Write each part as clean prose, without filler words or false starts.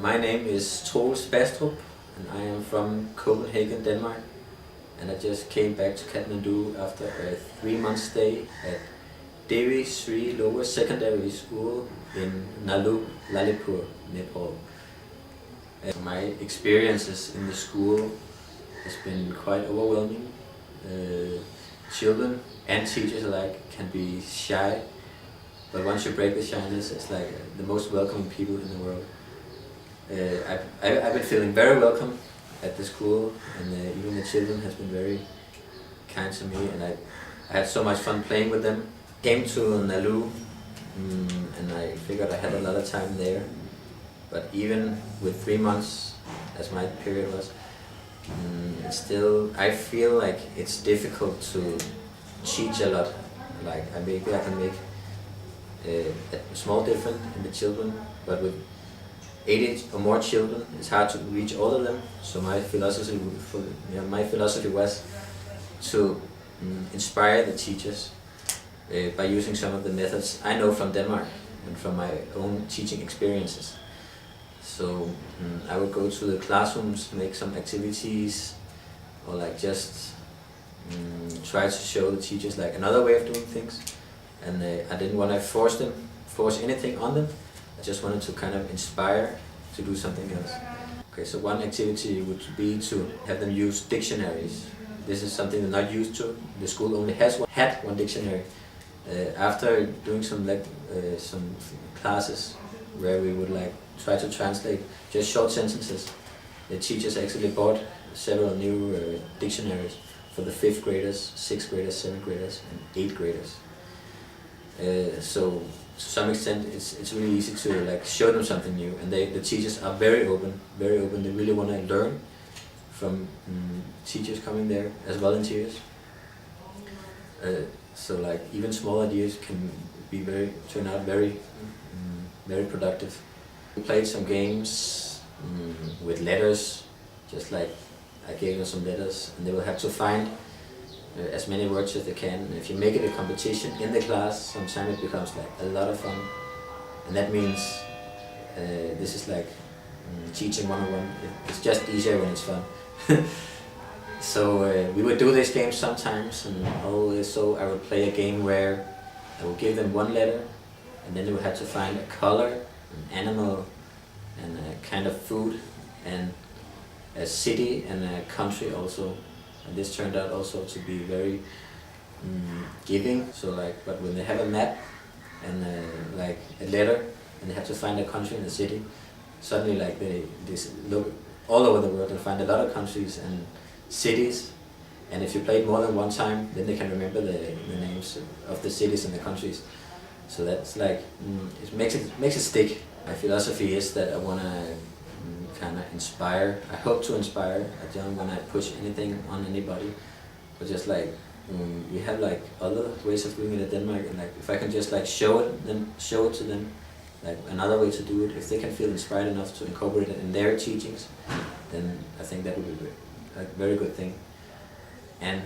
My name is Troels Bastrup and I am from Copenhagen, Denmark. And I just came back to Kathmandu after a 3-month stay at Devi Lower Secondary School in Nallu, Lalitpur, Nepal. My experiences in the school has been quite overwhelming. Children and teachers alike can be shy, but once you break the shyness, it's like the most welcoming people in the world. I've been feeling very welcome at the school, and even the children has been very kind to me, and I had so much fun playing with them. Came to Nallu, and I figured I had a lot of time there, but even with 3 months, as my period was, still I feel like it's difficult to teach a lot. Like maybe I can make a small difference in the children, but with 80 or more children, it's hard to reach all of them. So my philosophy was to inspire the teachers by using some of the methods I know from Denmark and from my own teaching experiences. So I would go to the classrooms, make some activities, or like just try to show the teachers like another way of doing things. And I didn't want to force anything on them. I just wanted to kind of inspire to do something else. Okay, so one activity would be to have them use dictionaries. This is something they're not used to. The school only had one dictionary. After doing some classes where we would like try to translate just short sentences, the teachers actually bought several new dictionaries for the 5th graders, 6th graders, 7th graders, and 8th graders. So to some extent, it's really easy to like show them something new, and the teachers are very open. They really want to learn from teachers coming there as volunteers. So like even small ideas can be turn out very productive. We played some games with letters, just like I gave them some letters, and they will have to find as many words as they can. And if you make it a competition in the class, sometimes it becomes like a lot of fun, and that means this is like teaching 101. It's just easier when it's fun. So we would do these games sometimes, and so I would play a game where I would give them one letter, and then they would have to find a color, an animal, and a kind of food, and a city and a country also. And this turned out also to be very giving. So like, but when they have a map and like a letter, and they have to find a country and a city, suddenly like they look all over the world and find a lot of countries and cities. And if you play it more than one time, then they can remember the names of the cities and the countries. So that's like it makes it stick. My philosophy is that I wanna kind of inspire. I hope to inspire. I don't want to push anything on anybody, but just like we have like other ways of doing it in Denmark, and like if I can just like show it to them, like another way to do it. If they can feel inspired enough to incorporate it in their teachings, then I think that would be a very good thing. And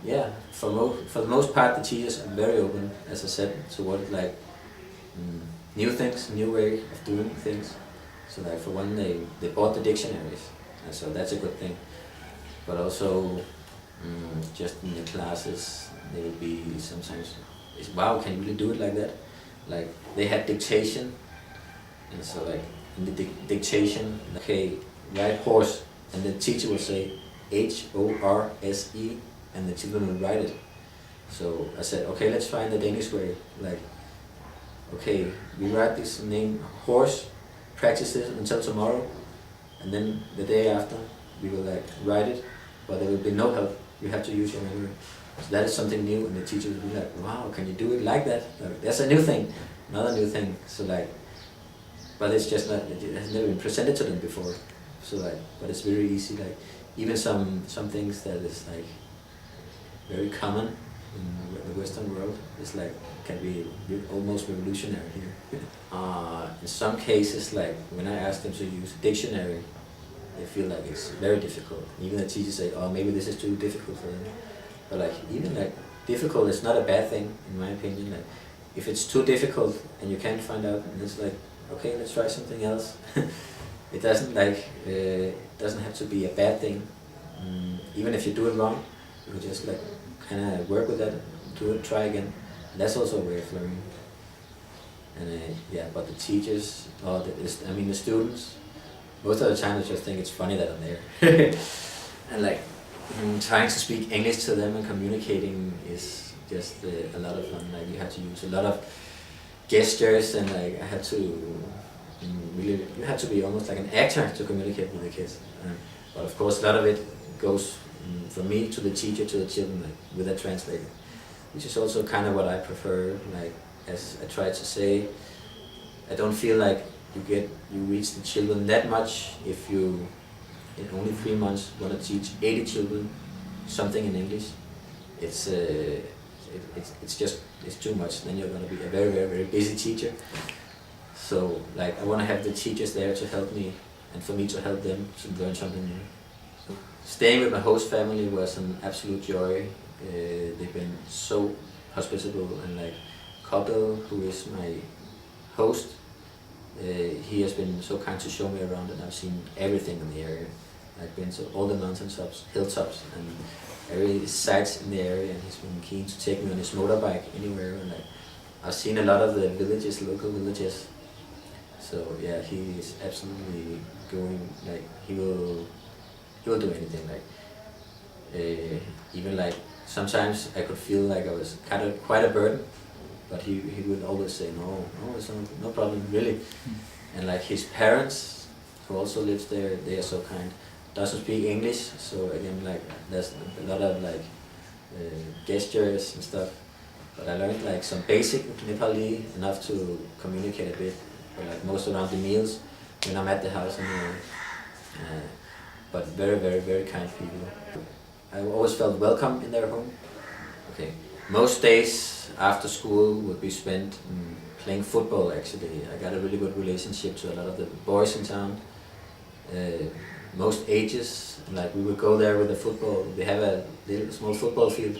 yeah, for the most part, the teachers are very open, as I said, toward like new things, new way of doing things. So like for one, they bought the dictionaries, and so that's a good thing. But also, just in the classes, they would be sometimes, wow, can you really do it like that? Like they had dictation, and so like in the dictation, okay, write horse, and the teacher would say HORSE, and the children would write it. So I said, okay, let's find the Danish way. Like, okay, we write this name horse. Practice it until tomorrow, and then the day after we will like write it, but there will be no help. You have to use your memory. So that is something new, and the teacher will be like, wow, can you do it like that? Like, that's a new thing, another new thing. So like, but it's just not, it has never been presented to them before. So like, but it's very easy. Like even some things that is like very common in the Western world is like can be almost revolutionary here. In some cases, like when I ask them to use a dictionary, they feel like it's very difficult. Even the teachers say, oh, maybe this is too difficult for them. But like even like difficult is not a bad thing in my opinion. Like if it's too difficult and you can't find out, and it's like, okay, let's try something else. it doesn't doesn't have to be a bad thing. Even if you do it wrong, you can just like kind of work with that, do it, try again. And that's also a way of learning. And yeah, but the teachers, or the students, most of the time they just think it's funny that I'm there. And like trying to speak English to them and communicating is just a lot of fun. Like you have to use a lot of gestures, and like I had to really, you have to be almost like an actor to communicate with the kids. But of course, a lot of it goes from me to the teacher to the children, like with a translator, which is also kind of what I prefer. Like as I try to say, I don't feel like you reach the children that much if you in only 3 months want to teach 80 children something in English. It's too much. Then you're going to be a very, very, very busy teacher. So like I want to have the teachers there to help me, and for me to help them to learn something new. Staying with my host family was an absolute joy. They've been so hospitable, and like couple who is my host, he has been so kind to show me around, and I've seen everything in the area. I've been to all the mountain tops, hilltops, and every sites in the area, and he's been keen to take me on his motorbike anywhere. And like I've seen a lot of the villages, local villages. So yeah, he is absolutely going, like he will do anything. Like even like sometimes I could feel like I was quite a burden, but he would always say no, it's no problem really. And like his parents, who also lives there, they are so kind. Doesn't speak English, so again like there's a lot of like gestures and stuff. But I learned like some basic Nepali, enough to communicate a bit. But like most around the meals when I'm at the house, but very, very, very kind people. I always felt welcome in their home. Okay, most days after school would be spent playing football. Actually, I got a really good relationship to a lot of the boys in town. Most ages, like we would go there with the football. They have a little small football field,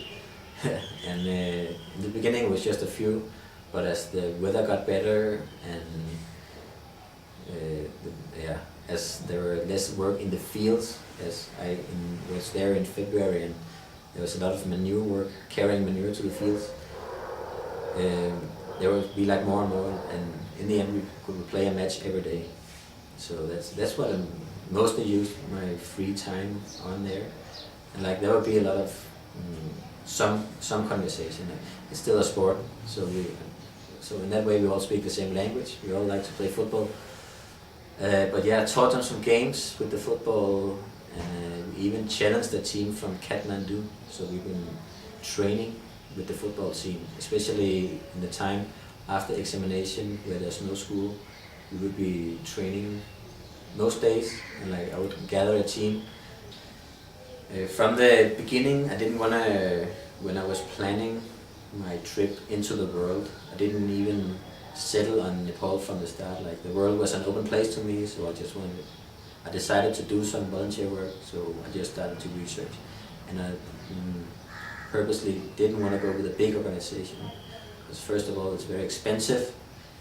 and in the beginning it was just a few, but as the weather got better and as there were less work in the fields, as I was there in February, and there was a lot of manure work, carrying manure to the fields. There would be like more and more, and in the end we could play a match every day. So that's what I mostly used my free time on there. And like there would be a lot of some conversation. It's still a sport, so in that way we all speak the same language. We all like to play football. But yeah, I taught them some games with the football, and we even challenged the team from Kathmandu. So we've been training with the football team, especially in the time after examination where there's no school. We would be training most days, and like I would gather a team. From the beginning, I didn't want to, when I was planning my trip into the world, I didn't even settle on Nepal from the start. Like the world was an open place to me, so I decided to do some volunteer work, so I just started to research. And I purposely didn't want to go with a big organization, because first of all it's very expensive.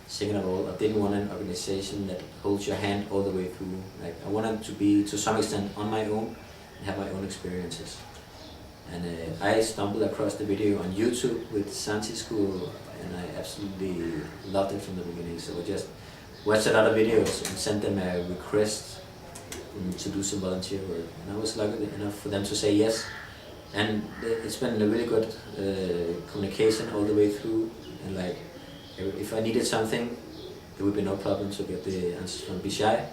Second of all, I didn't want an organization that holds your hand all the way through. Like I wanted to be to some extent on my own and have my own experiences. And I stumbled across the video on YouTube with Santi School, and I absolutely loved it from the beginning. So I just watched a lot of videos and sent them a request to do some volunteer work. And I was lucky enough for them to say yes. And it's been a really good communication all the way through. And like, if I needed something, there would be no problem to get the answers from Bishai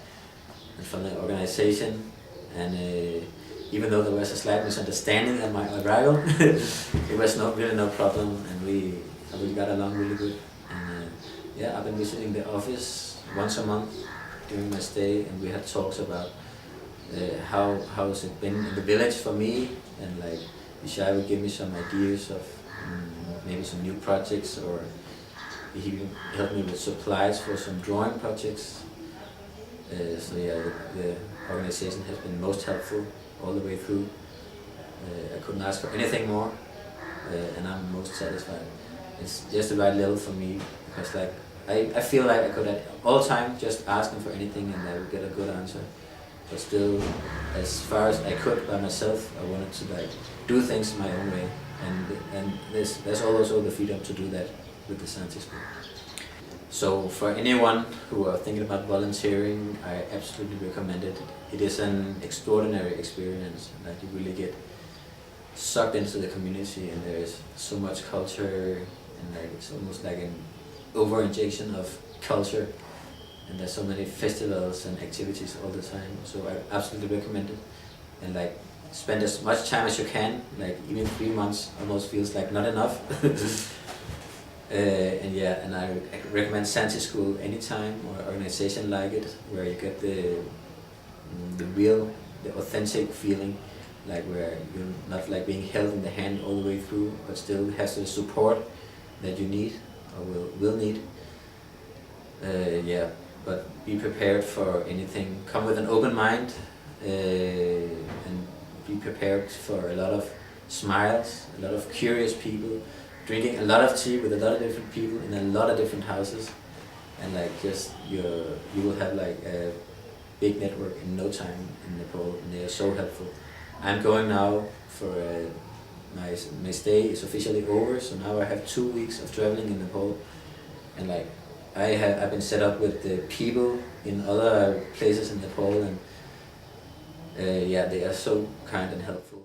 and from the organization. And even though there was a slight misunderstanding at my arrival, it was really no problem, and we got along really good. And yeah, I've been visiting the office once a month during my stay, and we had talks about how has it been in the village for me, and like Bishai would give me some ideas of maybe some new projects, or he helped me with supplies for some drawing projects. So yeah, the organization has been most helpful all the way through. I couldn't ask for anything more, and I'm most satisfied. It's just the right level for me, because like I feel like I could at all time just ask them for anything and I would get a good answer. But still, as far as I could by myself, I wanted to like do things my own way, and there's also the freedom to do that with the Santi School. So for anyone who are thinking about volunteering, I absolutely recommend it. It is an extraordinary experience. Like you really get sucked into the community, and there is so much culture, and like it's almost like an over-injection of culture. And there's so many festivals and activities all the time, so I absolutely recommend it. And like spend as much time as you can. Like even 3 months almost feels like not enough. And yeah, and I recommend Santi School anytime, or organization like it, where you get the real, the authentic feeling, like where you're not like being held in the hand all the way through, but still has the support that you need or will need. Yeah. But be prepared for anything. Come with an open mind, and be prepared for a lot of smiles, a lot of curious people, drinking a lot of tea with a lot of different people in a lot of different houses, and like just you will have like a big network in no time in Nepal, and they are so helpful. I'm going now for my stay is officially over, so now I have 2 weeks of traveling in Nepal, and like I've been set up with the people in other places in Nepal, and yeah, they are so kind and helpful.